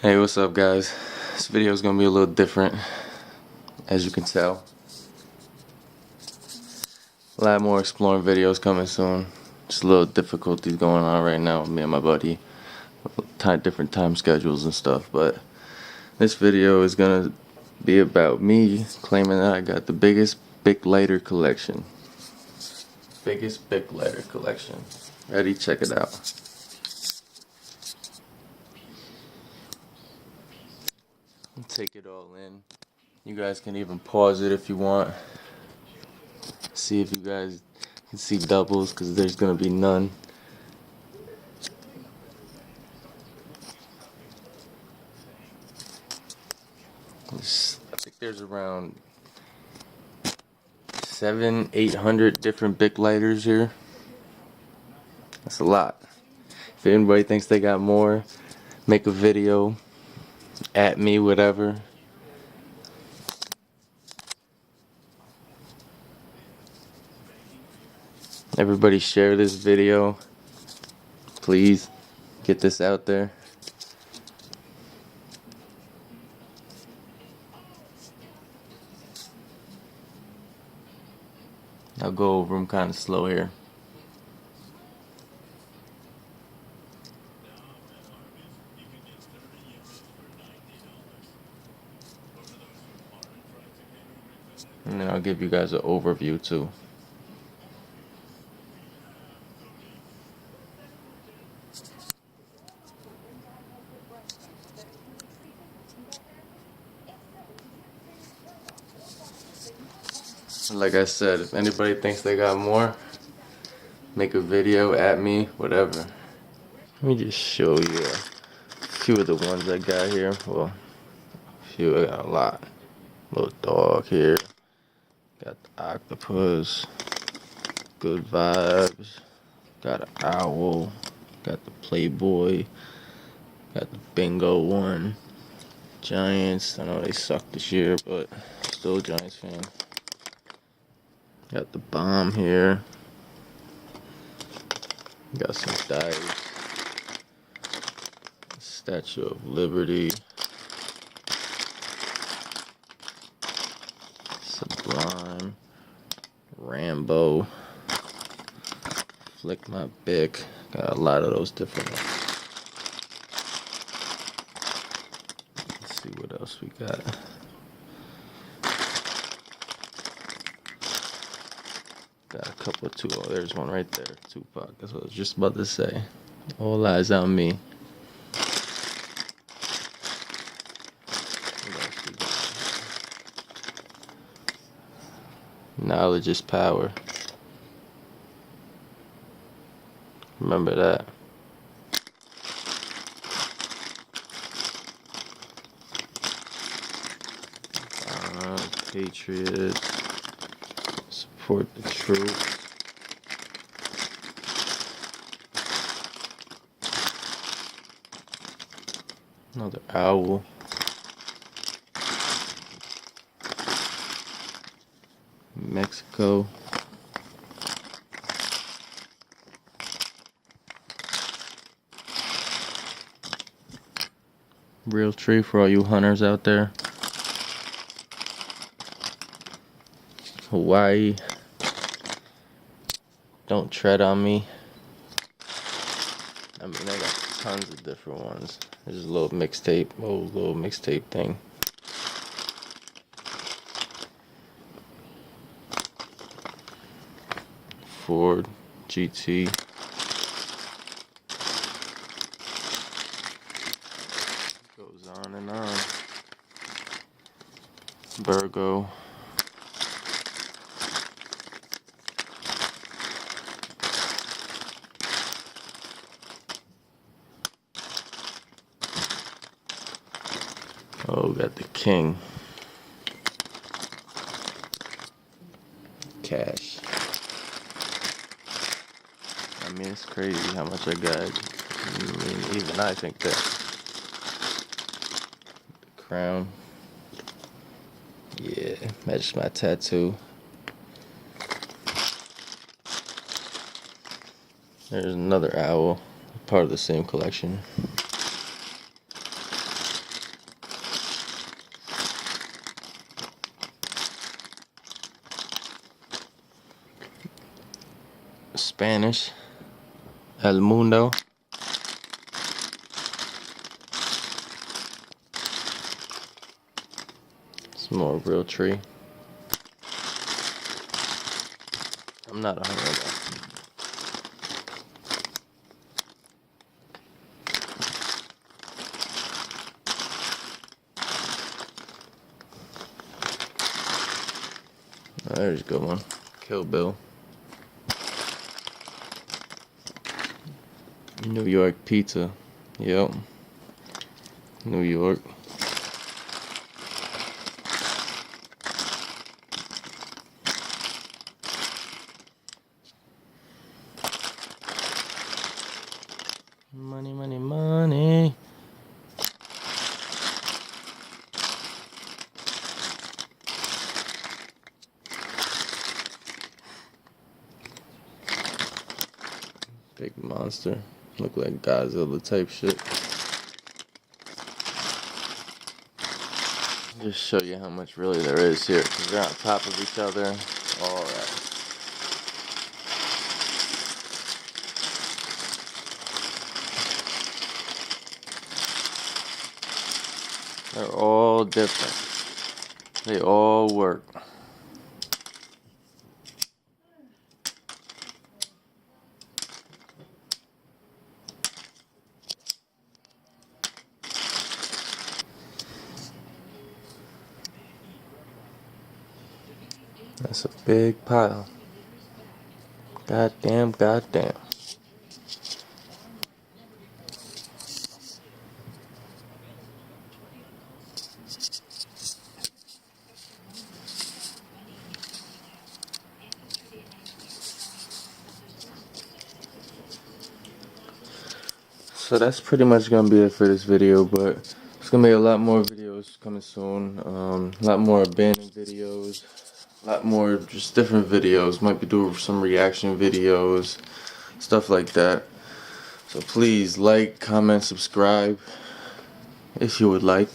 Hey, what's up guys? This video is gonna be a little different, as you can tell. A lot more exploring videos coming soon. Just a little difficulties going on right now with me and my buddy. Different time schedules and stuff, but this video is gonna be about me claiming that I got the biggest Bic lighter collection. Biggest Bic lighter collection. Ready? Check it out. Take it all in. You guys can even pause it if you want. See if you guys can see doubles, because there's gonna be none. I think there's around 700-800 different Bic lighters here. That's a lot. If anybody thinks they got more, make a video at me, whatever. Everybody share this video. Please get this out there. I'll go over them kind of slow here. And then I'll give you guys an overview too. Like I said, if anybody thinks they got more, make a video at me, whatever. Let me just show you a few of the ones I got here. Well, a few, I got a lot. Little dog here. Got the octopus. Good vibes. Got an owl. Got the Playboy. Got the bingo one. Giants. I know they sucked this year, but still a Giants fan. Got the bomb here. Got some dice. Statue of Liberty. Sublime. Rambo. Flick My Bic. Got a lot of those different ones. Let's see what else we got. Got a couple of two. Oh, there's one right there. Tupac. That's what I was just about to say. All eyes on me. Knowledge is power. Remember that. Patriots. Support the troops. Another owl. Mexico. Real tree for all you hunters out there. Hawaii. Don't tread on me. I mean, I got tons of different ones. There's a little mixtape, little mixtape thing. Ford GT. Goes on and on. Virgo. Oh, got the King. Cash. I mean, it's crazy how much I got. I mean, even I think that. The crown. Yeah, matches my tattoo. There's another owl, part of the same collection. Spanish. El Mundo. Some more real tree. I'm not a homeowner. There's a good one. Kill Bill. New York pizza. Yep. New York. Money, money, money. Big monster. Look like Godzilla type shit. Just show you how much really there is here, because they're on top of each other. All right. They're all different. They all work. That's a big pile. Goddamn, goddamn. So that's pretty much gonna be it for this video, but there's gonna be a lot more videos coming soon. A lot more abandoned videos, a lot more just different videos. Might be doing some reaction videos, stuff like that. So please like, comment, subscribe if you would like.